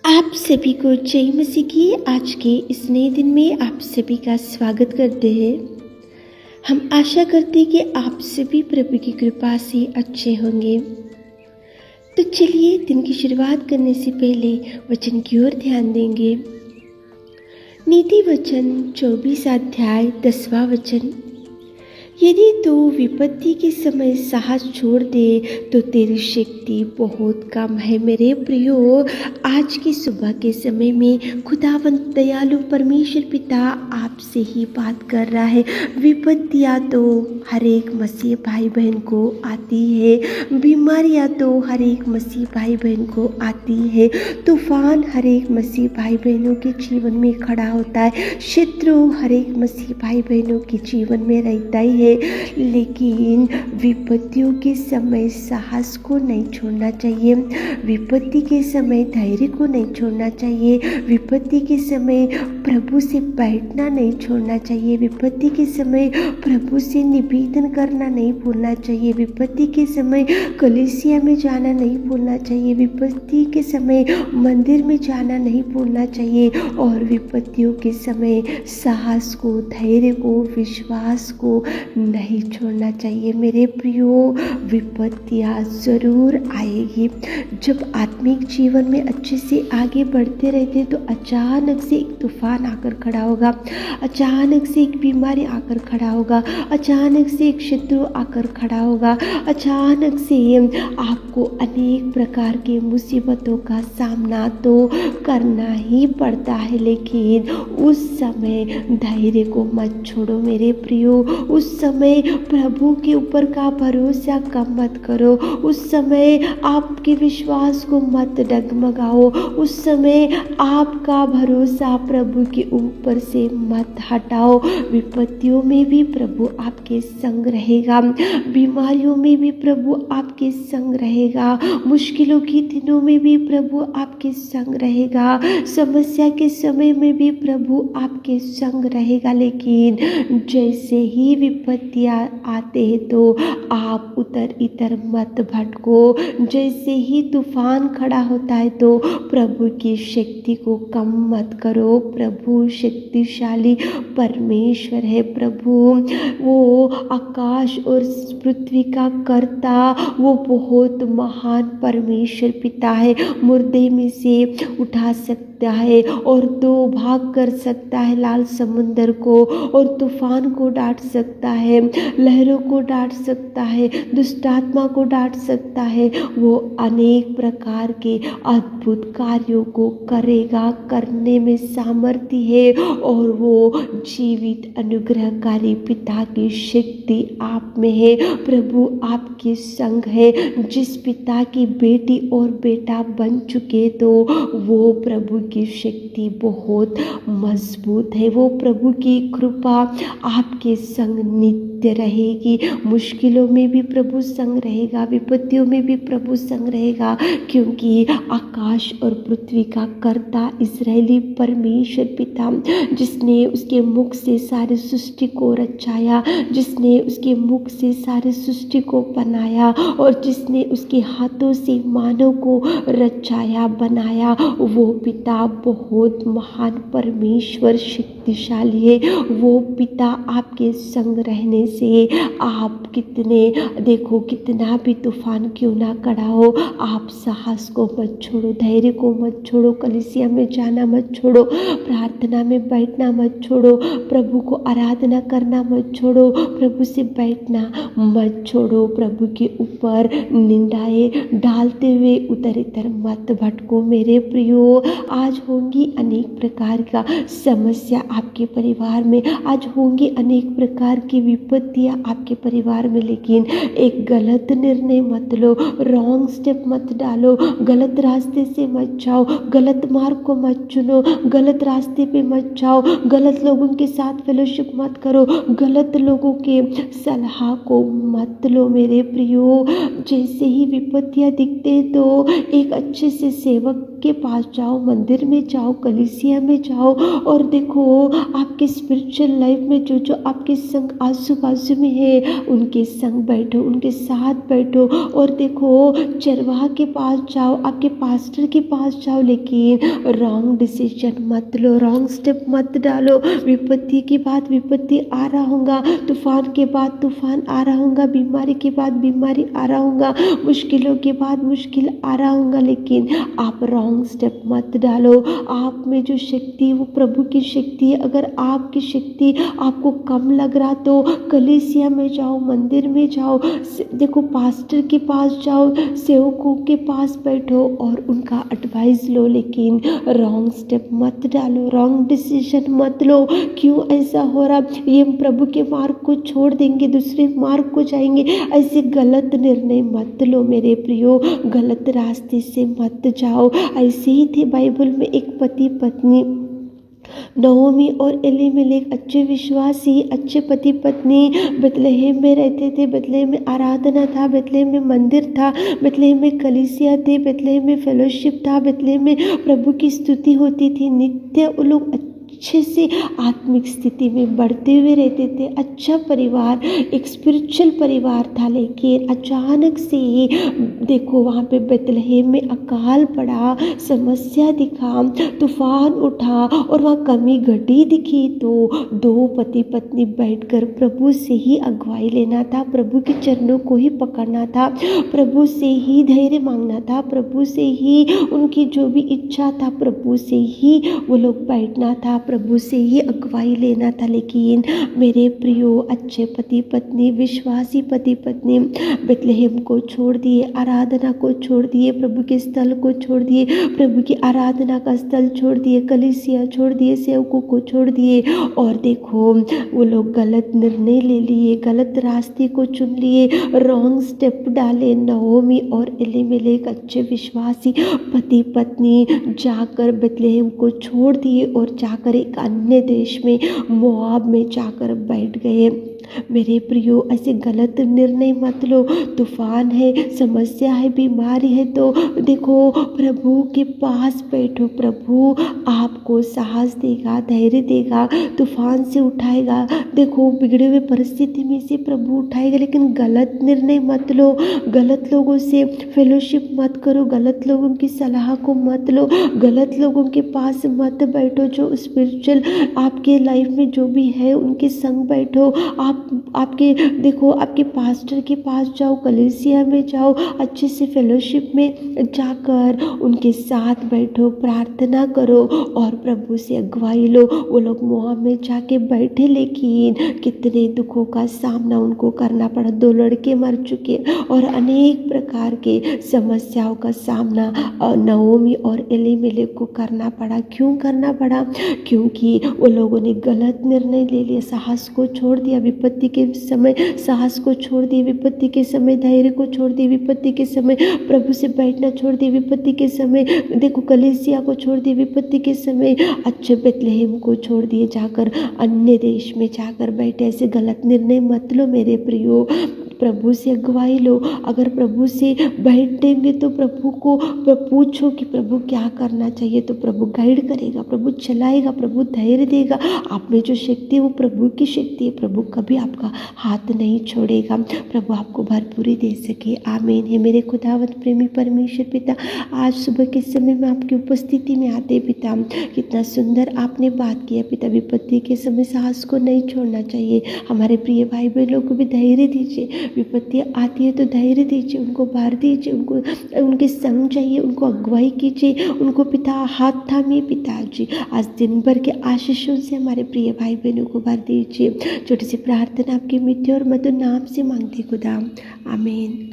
आप सभी को जय मसीह की आज के इस नए दिन में आप सभी का स्वागत करते हैं। हम आशा करते हैं कि आप सभी प्रभु की कृपा से अच्छे होंगे। तो चलिए दिन की शुरुआत करने से पहले वचन की ओर ध्यान देंगे। नीति वचन 24 अध्याय 10वां वचन। यदि तू विपत्ति के समय साहस छोड़ दे तो तेरी शक्ति बहुत कम है। मेरे प्रियो, आज की सुबह के समय में खुदावंत दयालु परमेश्वर पिता आपसे ही बात कर रहा है। विपत्तियाँ तो हर एक मसीह भाई बहन को आती है, बीमारियाँ तो हर एक मसीह भाई बहन को आती है, तूफान हर एक मसीह भाई बहनों के जीवन में खड़ा होता है, शत्रु हर एक मसीह भाई बहनों के जीवन में रहता ही है। लेकिन विपत्तियों के समय साहस को नहीं छोड़ना चाहिए, विपत्ति के समय धैर्य को नहीं छोड़ना चाहिए, विपत्ति के समय प्रभु से बैठना नहीं छोड़ना चाहिए, विपत्ति के समय प्रभु से निवेदन करना नहीं भूलना चाहिए, विपत्ति के समय कलीसिया में जाना नहीं भूलना चाहिए, विपत्ति के समय मंदिर में जाना नहीं भूलना चाहिए और विपत्तियों के समय साहस को, धैर्य को, विश्वास को नहीं छोड़ना चाहिए। मेरे प्रियो, विपत्तियाँ ज़रूर आएगी। जब आत्मिक जीवन में अच्छे से आगे बढ़ते रहते तो अचानक से एक तूफान आकर खड़ा होगा, अचानक से एक बीमारी आकर खड़ा होगा, अचानक से एक शत्रु आकर खड़ा होगा, अचानक से आपको अनेक प्रकार की मुसीबतों का सामना तो करना ही पड़ता है। लेकिन उस समय धैर्य को मत छोड़ो मेरे प्रियो, उस समय प्रभु के ऊपर का भरोसा कम मत करो, उस समय आपके विश्वास को मत डगमगाओ, उस समय आपका भरोसा प्रभु के ऊपर से मत हटाओ। विपत्तियों में भी प्रभु आपके संग रहेगा, बीमारियों में भी प्रभु आपके संग रहेगा, मुश्किलों के दिनों में भी प्रभु आपके संग रहेगा, समस्या के समय में भी प्रभु आपके संग रहेगा। लेकिन जैसे ही विपत्तियाँ आते हैं तो आप उधर इधर मत भटको, जैसे ही तूफान खड़ा होता है तो प्रभु की शक्ति को कम मत करो। प्रभु शक्तिशाली परमेश्वर है, प्रभु वो आकाश और पृथ्वी का कर्ता, वो बहुत महान परमेश्वर पिता है। मुर्दे में से उठा सकता है और दो भाग कर सकता है लाल समुंदर को, और तूफान को डांट सकता है, लहरों को डांट सकता है, दुष्टात्मा को डांट सकता है। वो अनेक प्रकार के अद्भुत कार्यों को करेगा, करने में सामर्थ्य है, और वो जीवित अनुग्रहकारी पिता की शक्ति आप में है। प्रभु आपके संग है। जिस पिता की बेटी और बेटा बन चुके तो वो प्रभु की शक्ति बहुत मजबूत है, वो प्रभु की कृपा आपके संग नित्य रहेगी। मुश्किलों में भी प्रभु संग रहेगा, विपत्तियों में भी प्रभु संग रहेगा, क्योंकि आकाश और पृथ्वी का कर्ता इस्राएली परमेश्वर पिता, जिसने उसके मुख से सारी सृष्टि को रचाया, जिसने उसके मुख से सारी सृष्टि को बनाया, और जिसने उसके हाथों से मानव को रचाया बनाया, वो पिता बहुत महान परमेश्वर शक्तिशाली है। वो पिता आपके संग रहने से आप देखो कितना भी तूफान क्यों ना खड़ा हो, आप साहस को मत छोड़ो, धैर्य को मत छोड़ो, कलीसिया में जाना मत छोड़ो, प्रार्थना में बैठना मत छोड़ो, प्रभु को आराधना करना मत छोड़ो, प्रभु से बैठना मत छोड़ो, प्रभु के ऊपर निंदाएं डालते हुए उधर इधर मत भटको। मेरे प्रियो, आज होंगी अनेक प्रकार का समस्या आपके परिवार में, आज होंगी अनेक प्रकार की विपत्तियां आपके परिवार में, लेकिन एक गलत निर्णय मत लो, रॉन्ग स्टेप मत डालो, गलत रास्ते से मत जाओ, गलत मार्ग को मत चुनो, गलत रास्ते पे मत जाओ, गलत लोगों के साथ फेलोशिप मत करो, गलत लोगों के सलाह को मत लो। मेरे प्रियो, जैसे ही विपत्तियां दिखते तो एक अच्छे से सेवक के पास जाओ, मंदिर मंदिर में जाओ, कलीसिया में जाओ और देखो आपके स्पिरिचुअल लाइफ में जो जो आपके संग आजू बाजू में है उनके संग बैठो, उनके साथ बैठो और देखो चरवाहा के पास जाओ, आपके पास्टर के पास जाओ, लेकिन रॉन्ग डिसीजन मत लो, रॉन्ग स्टेप मत डालो। विपत्ति के बाद विपत्ति आ रहा होगा, तूफान के बाद तूफान आ रहा होगा, बीमारी के बाद बीमारी आ रहा होगा, मुश्किलों के बाद मुश्किल आ रहा होगा, लेकिन आप रॉन्ग स्टेप मत डालो। आप में जो शक्ति है वो प्रभु की शक्ति है। अगर आपकी शक्ति आपको कम लग रहा तो कलीसिया में जाओ, मंदिर में जाओ, देखो पास्टर के पास जाओ, सेवकों के पास बैठो और उनका एडवाइस लो, लेकिन रॉन्ग स्टेप मत डालो, रॉन्ग डिसीजन मत लो। क्यों ऐसा हो रहा? ये प्रभु के मार्ग को छोड़ देंगे, दूसरे मार्ग को जाएंगे, ऐसे गलत निर्णय मत लो मेरे प्रियो, गलत रास्ते से मत जाओ। ऐसे ही थे बाइबल में एक पति पत्नी, नहोमी और एलीमेलेक, अच्छे विश्वासी, अच्छे पति पत्नी बेथलेहम में रहते थे। बेथलेहम में आराधना था, बेथलेहम में मंदिर था, बेथलेहम में कलीसिया थे, बेथलेहम में फेलोशिप था, बेथलेहम में प्रभु की स्तुति होती थी। नित्य वो लोग अच्छे से आत्मिक स्थिति में बढ़ते हुए रहते थे। अच्छा परिवार, एक स्पिरिचुअल परिवार था, लेकिन अचानक से देखो वहाँ पे बेथलेहम में अकाल पड़ा, समस्या दिखा, तूफान उठा और वहाँ कमी घटी दिखी। तो दो पति पत्नी बैठकर प्रभु से ही अगुवाई लेना था, प्रभु के चरणों को ही पकड़ना था, प्रभु से ही धैर्य मांगना था, प्रभु से ही उनकी जो भी इच्छा था प्रभु से ही वो लोग बैठना था, प्रभु से ही अगुवाई लेना था। लेकिन मेरे प्रियो अच्छे पति पत्नी, विश्वासी पति पत्नी बेथलेहम को छोड़ दिए, आराधना को छोड़ दिए, प्रभु के स्थल को छोड़ दिए, प्रभु की आराधना का स्थल छोड़ दिए, कलीसिया छोड़ दिए, सेवकों को छोड़ दिए और देखो वो लोग गलत निर्णय ले लिए, गलत रास्ते को चुन लिए, रॉन्ग स्टेप डाले। नहोमी और एलीमेलेक अच्छे विश्वासी पति पत्नी जाकर बेथलेहम को छोड़ दिए और जाकर एक अन्य देश में मोआब में जाकर बैठ गए। मेरे प्रियो ऐसे गलत निर्णय मत लो। तूफान है, समस्या है, बीमारी है तो देखो प्रभु के पास बैठो, प्रभु आपको साहस देगा, धैर्य देगा, तूफान से उठाएगा। देखो बिगड़े हुए परिस्थिति में से प्रभु उठाएगा, लेकिन गलत निर्णय मत लो, गलत लोगों से फेलोशिप मत करो, गलत लोगों की सलाह को मत लो, गलत लोगों के पास मत बैठो। जो स्पिरिचुअल आपके लाइफ में जो भी है उनके संग बैठो। आपके देखो आपके पास्टर के पास जाओ, कलीसिया में जाओ, अच्छे से फेलोशिप में जाकर उनके साथ बैठो, प्रार्थना करो और प्रभु से अगुवाई लो। वो लोग मोआब में जाके बैठे, लेकिन कितने दुखों का सामना उनको करना पड़ा। 2 लड़के मर चुके और अनेक प्रकार के समस्याओं का सामना नहोमी और एलीमेलेक को करना पड़ा। क्यों करना पड़ा? क्योंकि वो लोगों ने गलत निर्णय ले लिया, साहस को छोड़ दिया, विपत्ति के समय साहस को छोड़ दिए, विपत्ति के समय धैर्य को छोड़ दिए, विपत्ति के समय प्रभु से बैठना छोड़ दिए, विपत्ति के समय देखो कलीसिया को छोड़ दिए, विपत्ति के समय अच्छे बेथलेहम को छोड़ दिए, जाकर अन्य देश में जाकर बैठे। ऐसे गलत निर्णय मत लो मेरे प्रियो, प्रभु से अगुवाई लो। अगर प्रभु से बैठेंगे तो प्रभु को पूछो कि प्रभु क्या करना चाहिए, तो प्रभु गाइड करेगा, प्रभु चलाएगा, प्रभु धैर्य देगा। आप में जो शक्ति है वो प्रभु की शक्ति है, प्रभु कभी आपका हाथ नहीं छोड़ेगा। प्रभु आपको भरपूरी दे सके, आमीन। है मेरे खुदावंत प्रेमी परमेश्वर पिता, आज सुबह के समय में आपकी उपस्थिति में आते पिता, कितना सुंदर आपने बात किया पिता। विपत्ति के समय साहस को नहीं छोड़ना चाहिए। हमारे प्रिय भाई बहनों को भी धैर्य दीजिए, विपत्ति आती है तो धैर्य दीजिए, उनको भर दीजिए, उनके संग चाहिए, उनको अगुवाई कीजिए, उनको पिता हाथ थामिए पिताजी। आज दिन भर के आशीषों से हमारे प्रिय भाई बहनों को भर दीजिए। छोटी सी प्रार्थना आपके मीठे और मधुर नाम से मांगती खुदा, आमीन।